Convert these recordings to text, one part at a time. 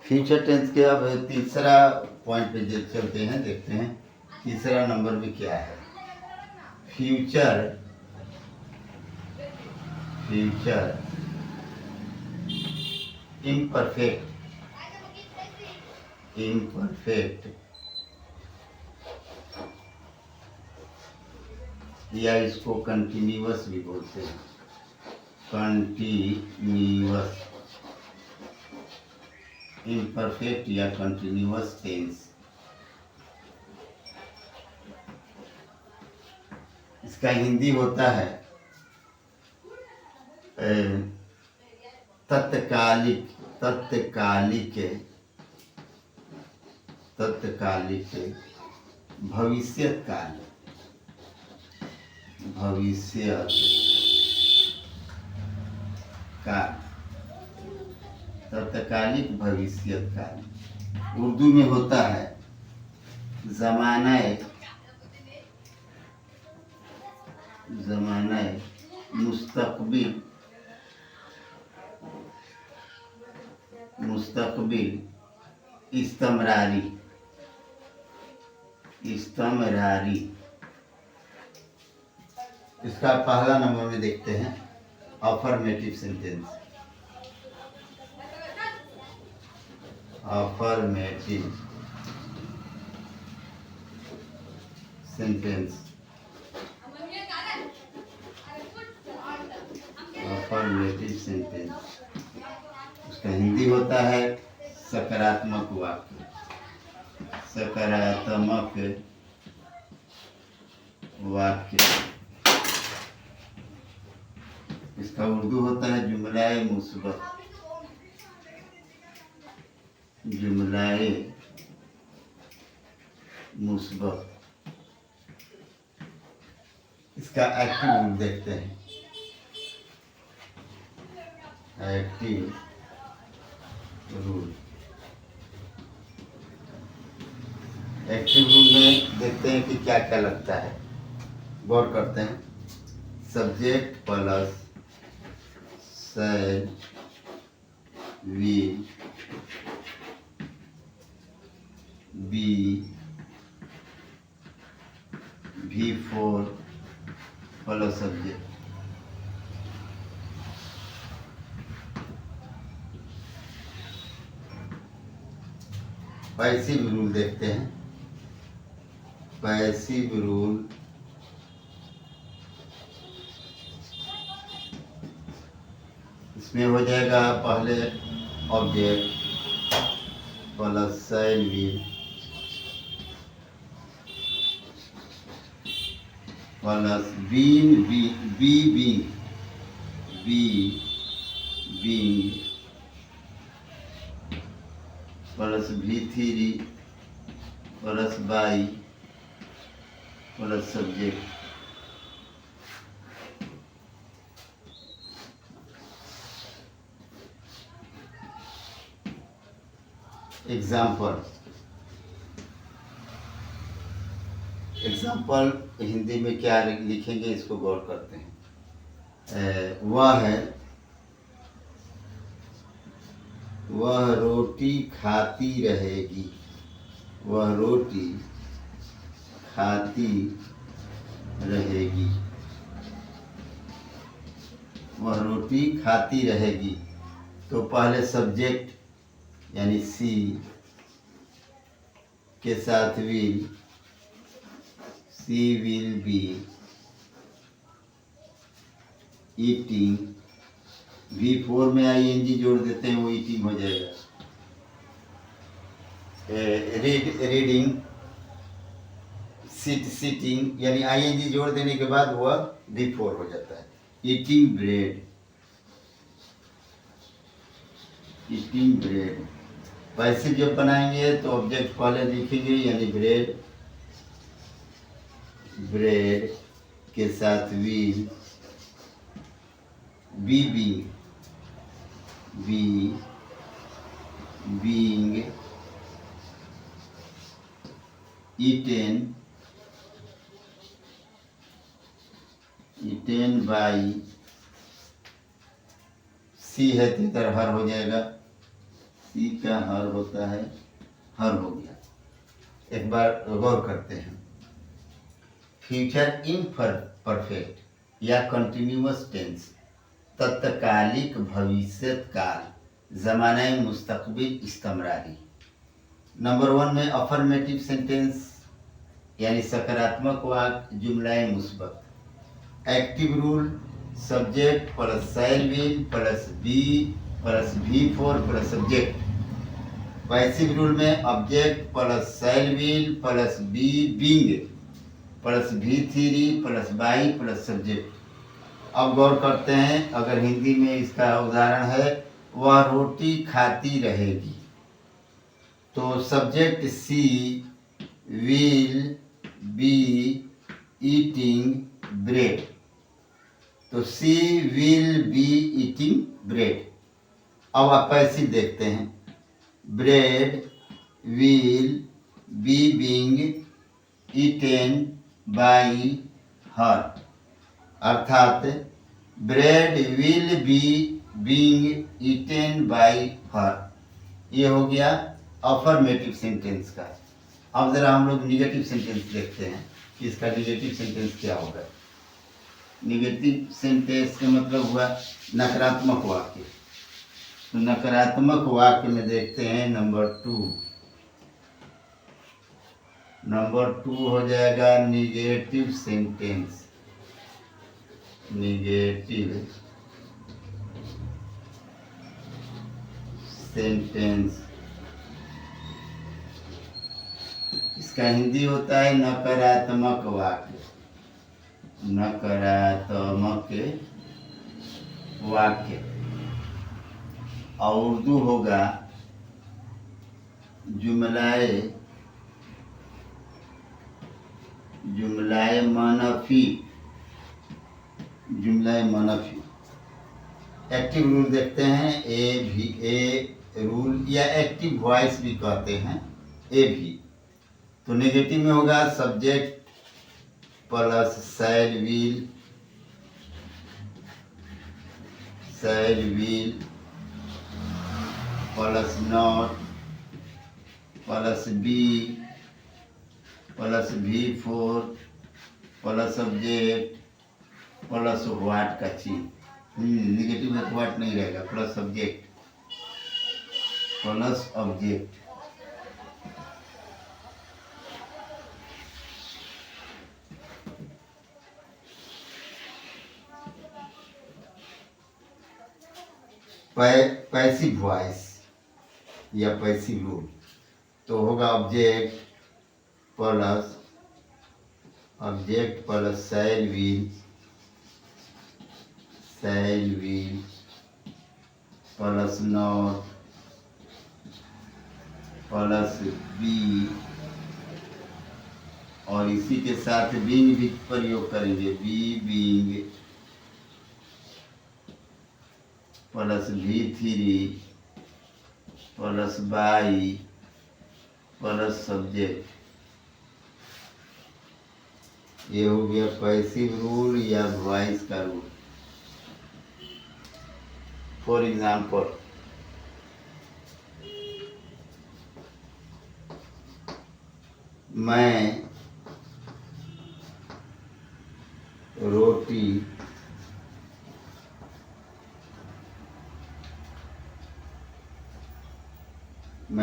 Future tense के अब तीसरा पॉइंट पे चलते हैं, देखते हैं तीसरा नंबर में क्या है। फ्यूचर इम्परफेक्ट या इसको कंटिन्यूअस भी बोलते हैं। कंटिन्यूअस, इम्परफेक्ट या कंटिन्यूअस टेंस, इसका हिंदी होता है तत्कालिक भविष्यकाल, तत्कालिक भविष्यकाल। उर्दू में होता है ज़माना-ए मुस्तकबिल इस्तमरारी। इसका पहला नंबर में देखते हैं अफर्मेटिव सेंटेंस। उसका हिंदी होता है सकारात्मक वाक्य। इसका उर्दू होता है जुमलाए मुस्बत। इसका एक्टिव रूल देखते हैं। एक्टिव रूल में देखते हैं कि क्या क्या लगता है, गौर करते हैं। Subject plus shall will be V4 plus subject. Passive rule देखते हैं। पैसिव रूल इसमें हो जाएगा पहले object plus shall will plus being plus V3 plus by plus subject. Example Hindi में क्या लिखेंगे, इसको गौर करते हैं। वह रोटी खाती रहेगी। वह रोटी खाती रहेगी। तो पहले सब्जेक्ट यानी सी के साथ will, she will be eating. V4 में ING जोड़ देते हैं, वो ईटिंग हो जाएगा। रीडिंग, सिटिंग यानी ING जोड़ देने के बाद वह V4 हो जाता है। Eating bread. पैसिव जब बनाएंगे तो ऑब्जेक्ट पहले लिखेंगे यानी ब्रेड के साथ विल बीइंग eaten by सी है तो इधर हर हो जाएगा सी का हर होता है, हर हो गया। एक बार गौर करते हैं। फ्यूचर इम्परफेक्ट या कंटिन्यूअस टेंस तत्कालिक भविष्यत काल, ज़माने मुस्तकबिल इस्तमरारी। नंबर 1 में अफर्मेटिव सेंटेंस यानी सकारात्मक वाक्य, जुमलाए मुस्बत। Active rule subject plus shall will plus be plus V4 plus subject. Passive rule में object plus shall will plus be being plus V3 plus by plus subject. अब गौर करते हैं, अगर हिंदी में इसका उदाहरण है, वह रोटी खाती रहेगी, तो subject she will be eating bread, तो she will be eating bread. अब आप पैसिव देखते हैं, bread will be being eaten by her, अर्थात bread will be being eaten by her. ये हो गया अफर्मेटिव सेंटेंस का। अब जरा हम लोग निगेटिव सेंटेंस देखते हैं कि इसका निगेटिव सेंटेंस क्या होगा। निगेटिव सेंटेंस का मतलब हुआ नकारात्मक वाक्य। तो नकारात्मक वाक्य में देखते हैं नंबर 2। नंबर 2 हो जाएगा निगेटिव सेंटेंस। निगेटिव सेंटेंस, इसका हिंदी होता है नकारात्मक वाक्य। नकारात्मक वाक्य और उर्दू होगा जुमलाए मनफी। जुमलाए मनफी। एक्टिव रूल देखते हैं, ए रूल या एक्टिव वॉइस भी कहते हैं, ए भी। तो नेगेटिव में होगा subject plus shall will plus not plus be plus V4 plus subject plus what का चिन्ह। निगेटिव में व्हाट नहीं रहेगा, plus subject plus object. Passive voice या पैसिव रूल तो होगा object plus shall will plus not plus be, और इसी के साथ बीइंग भी प्रयोग करेंगे, be being plus V3 plus by plus subject. ये हो गया पैसिव रूल या वॉइस का रूल। फॉर एग्जाम्पल, मैं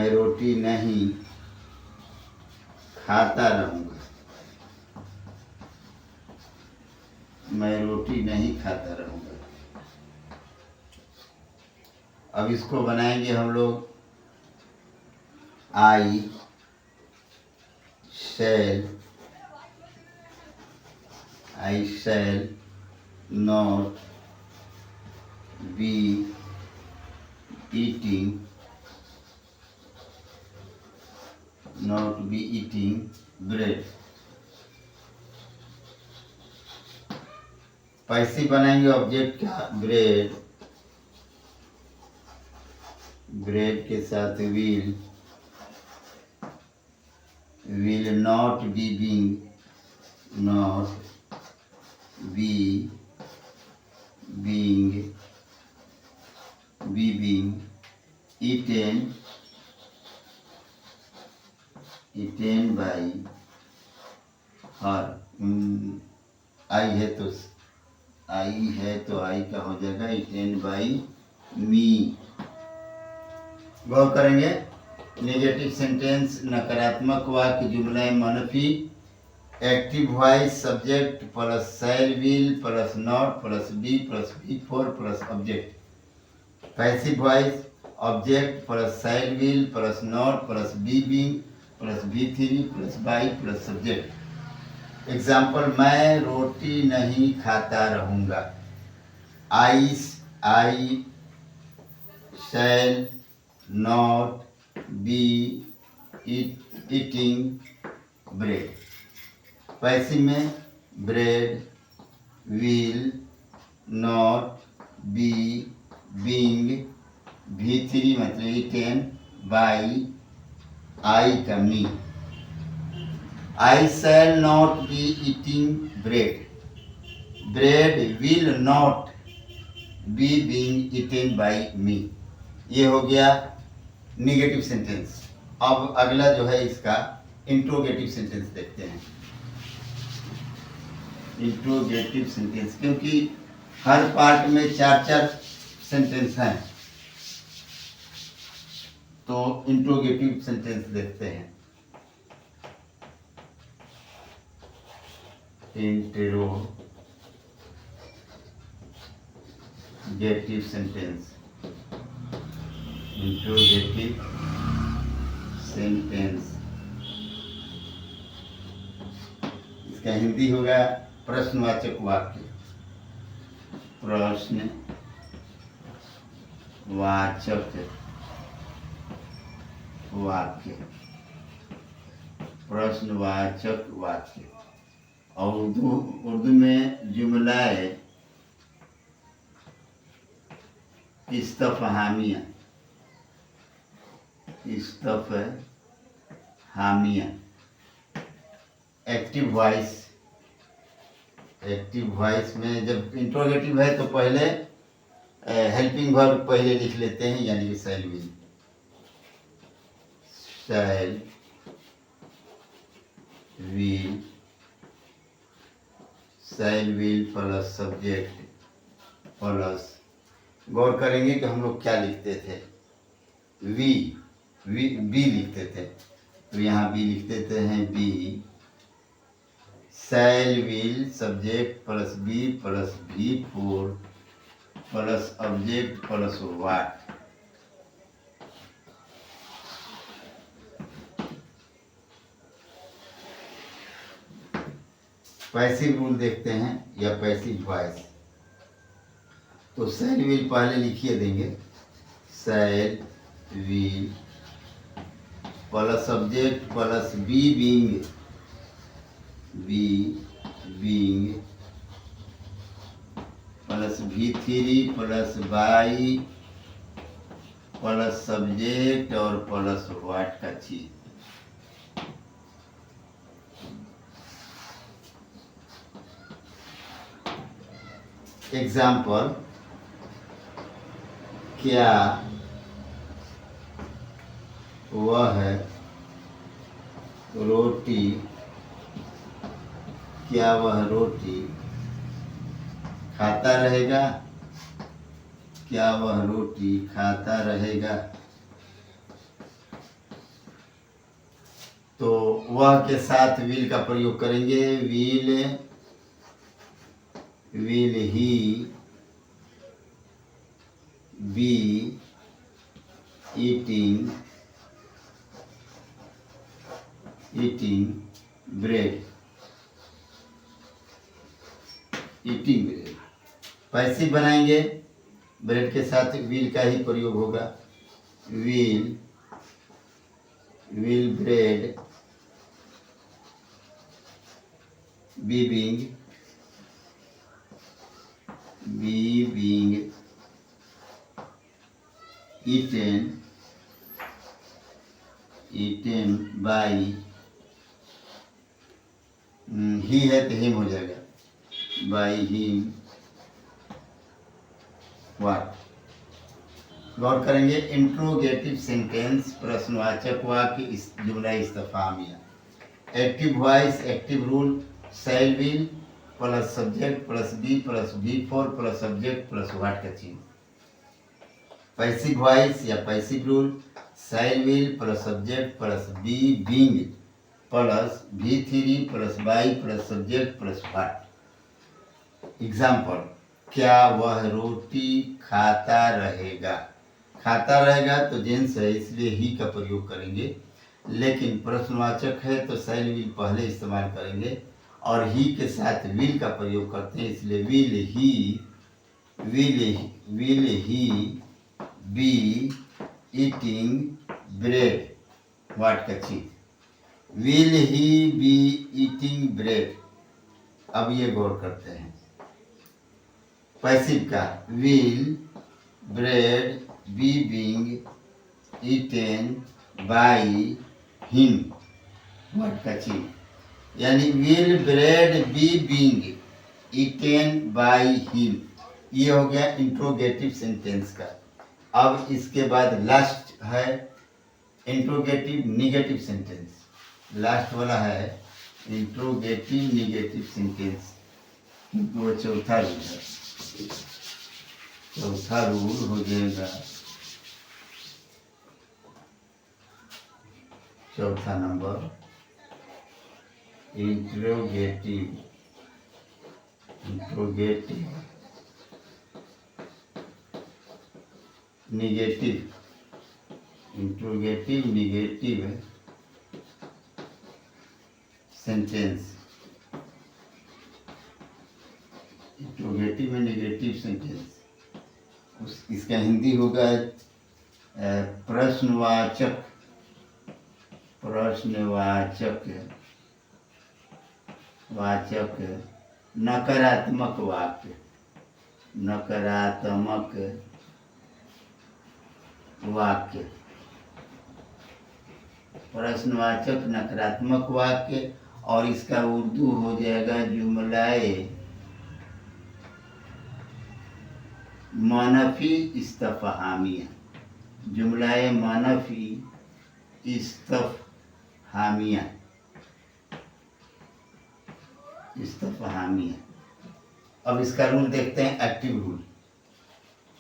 रोटी नहीं खाता रहूंगा। मैं रोटी नहीं खाता रहूंगा। अब इसको बनाएंगे हम लोग, I shall not be eating bread. Passive बनाएंगे ऑब्जेक्ट का ब्रेड के साथ will not be being eaten by her। I है तो आई का हो जाएगा eaten by me। गौर करेंगे, नेगेटिव सेंटेंस नकारात्मक वाक्य जुमला मनफी, active voice subject plus shall will plus not plus be plus V4 plus object. Passive voice object plus shall will plus not plus be being plus V3 plus by plus subject. Example, मैं रोटी नहीं खाता रहूँगा। I shall not be eating bread. Passive में bread will not be being, V3 मतलब eaten by I का me. I shall not be eating bread, bread will not be being eaten by मी। ये हो गया निगेटिव सेंटेंस। अब अगला जो है इसका इंट्रोगेटिव सेंटेंस देखते हैं। इंट्रोगेटिव सेंटेंस, क्योंकि हर पार्ट में 4-4 सेंटेंस हैं, तो इंट्रोगेटिव सेंटेंस देखते हैं। इंट्रोगेटिव सेंटेंस, इंट्रोगेटिव सेंटेंस, इसका हिंदी होगा प्रश्नवाचक वाक्य। प्रश्नवाचक वाक्य, प्रश्नवाचक वाक्य। और उर्दू में जुमलाए इस्तफहामिया, इस्तफहामिया। एक्टिव वॉइस, एक्टिव वॉइस में जब इंट्रोगेटिव है तो पहले हेल्पिंग वर्ब पहले लिख लेते हैं, यानी कि shall will. Shall will, shall will plus subject plus, गौर करेंगे कि हम लोग क्या लिखते थे, बी लिखते थे, तो यहाँ बी लिख देते हैं। Be shall will subject plus be plus V4 plus object plus what. Passive rule देखते हैं या पैसिव वॉइस। तो शैल विल पहले लिखिए देंगे, shall will plus subject plus be being plus V3 plus by plus subject और प्लस व्हाट का चीज। एग्जाम्पल, क्या वह रोटी, क्या वह रोटी खाता रहेगा, क्या वह रोटी खाता रहेगा। तो वह के साथ विल का प्रयोग करेंगे। Will he be eating bread, eating bread. Passive बनाएंगे, ब्रेड के साथ विल का ही प्रयोग होगा। Will bread be being eaten by, he है तो हिम हो जाएगा, by him what। गौर करेंगे। इंट्रोगेटिव सेंटेंस प्रश्नवाचक वाक्य, इस जुमला इस्तिफामिया। Active voice active rule shall will plus subject plus be plus V4 plus subject plus what का चिन्ह। पैसिव वॉइस या passive rule shall will plus subject plus be being plus V3 plus by plus subject plus what. Example, क्या वह रोटी खाता रहेगा। खाता रहेगा तो जेंस है इसलिए ही का प्रयोग करेंगे, लेकिन प्रश्नवाचक है तो शैल विल पहले इस्तेमाल करेंगे और ही के साथ विल का प्रयोग करते हैं, इसलिए will he be eating bread what का चिन्ह। Will he be eating bread. अब ये गौर करते हैं पैसिव का, will bread be being eaten by him what का चिन्ह, यानी will bread be being eaten by him. ये हो गया इंट्रोगेटिव सेंटेंस का। अब इसके बाद लास्ट है इंट्रोगेटिव निगेटिव सेंटेंस। लास्ट वाला है इंट्रोगेटिव निगेटिव सेंटेंस, वो चौथा रूल है। चौथा रूल हो जाएगा, चौथा number interrogative negative sentence. Interrogative में निगेटिव सेंटेंस, इसका हिंदी होगा प्रश्नवाचक नकारात्मक वाक्य। प्रश्नवाचक नकारात्मक वाक्य, और इसका उर्दू हो जाएगा जुमलाए मनफी इस्तफहामिया। जुमलाए मनफी इस्तफहामिया। अब इसका रूल देखते हैं, एक्टिव रूल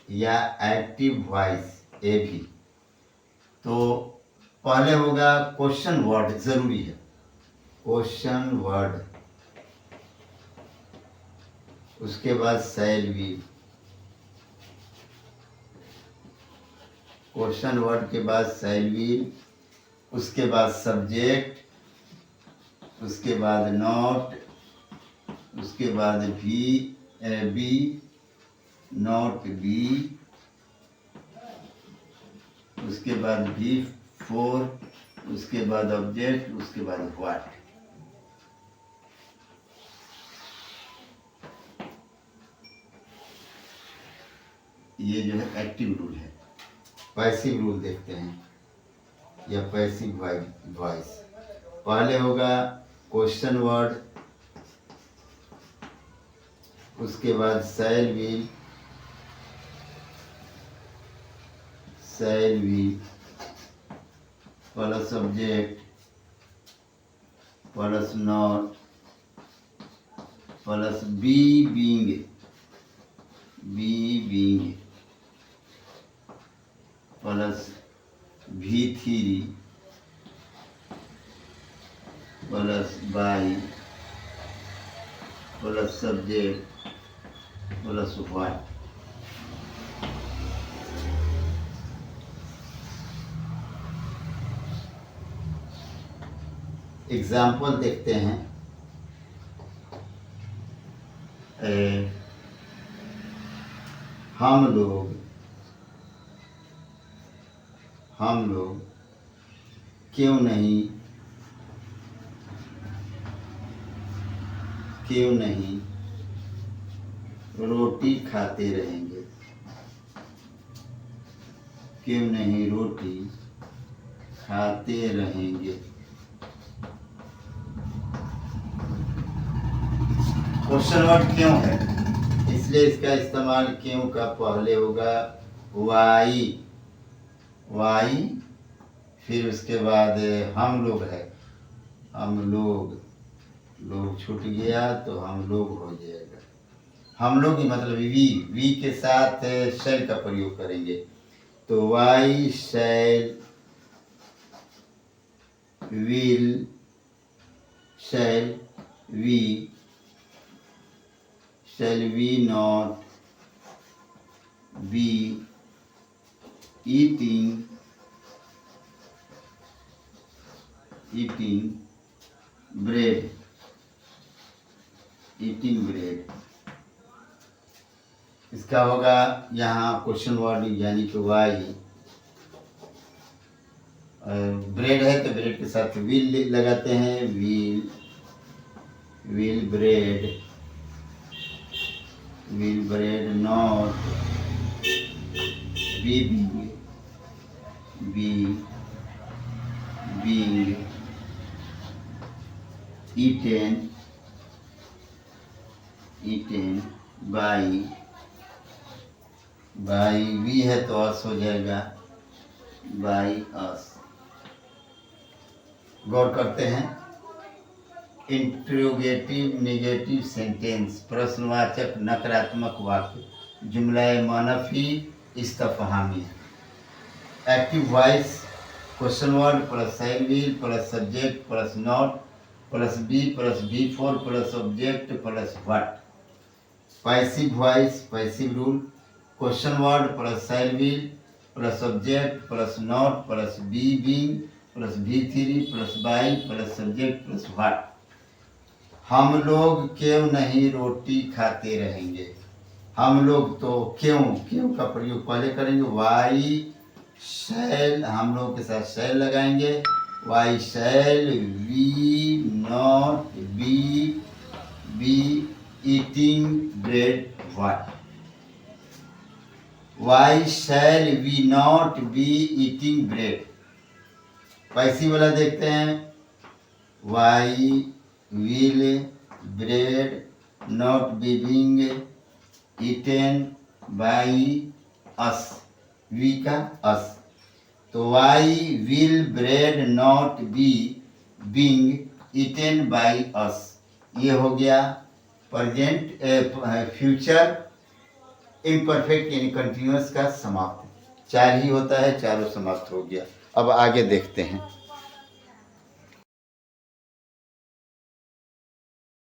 या एक्टिव वॉइस ए भी। तो पहले होगा क्वेश्चन वर्ड, जरूरी है क्वेश्चन वर्ड, उसके बाद शैल विल। क्वेश्चन वर्ड के बाद शैल विल, उसके बाद सब्जेक्ट, उसके बाद नॉट, उसके बाद बी नॉट बी, उसके बाद V4, उसके बाद ऑब्जेक्ट, उसके बाद व्हाट। ये जो है एक्टिव रूल है। पैसिव रूल देखते हैं या पैसिव वॉइस। पहले होगा क्वेश्चन वर्ड, उसके बाद shall will plus subject plus not plus be being plus V3 plus by plus subject plus what. Example देखते हैं। हम लोग क्यों नहीं रोटी खाते रहेंगे। क्यों नहीं रोटी खाते रहेंगे। क्वेश्चन वर्ड क्यों है, इसलिए इसका इस्तेमाल क्यों का पहले होगा वाई वाई, फिर उसके बाद हम लोग है, हम लोग, लोग छूट गया तो हम लोग हो जाएगा। हम लोग ही मतलब वी के साथ शैल का प्रयोग करेंगे। तो why shall, will, shall we, shall we not be eating bread, eating bread। इसका होगा यहाँ क्वेश्चन वर्ड यानी कि वाई, ब्रेड है तो ब्रेड के साथ विल लगाते हैं, will bread, will bread not be being eaten by we है तो us हो जाएगा, by us। गौर करते हैं, इंट्रोगेटिव नेगेटिव सेंटेंस, प्रश्नवाचक नकारात्मक वाक्य, जुमलाए मनफी इस्तफहामी। Active voice, question word plus sign will plus subject plus not plus be four plus object plus what. Passive voice, passive rule, question word plus sign will plus object plus not plus being plus V3 plus by plus subject plus what. हम लोग क्यों नहीं रोटी खाते रहेंगे। हम लोग तो क्यों का प्रयोग पहले करेंगे, वाई शैल, हम लोग के साथ शैल लगाएंगे, why shall we not be eating bread what. Why shall we not be eating bread. Passive वाला देखते हैं, why will bread not being eaten by us, we का us। तो why will bread not be being eaten by us, ये हो गया present future imperfect यानी continuous का समाप्त। 4 ही होता है, चारों समाप्त हो गया। अब आगे देखते हैं।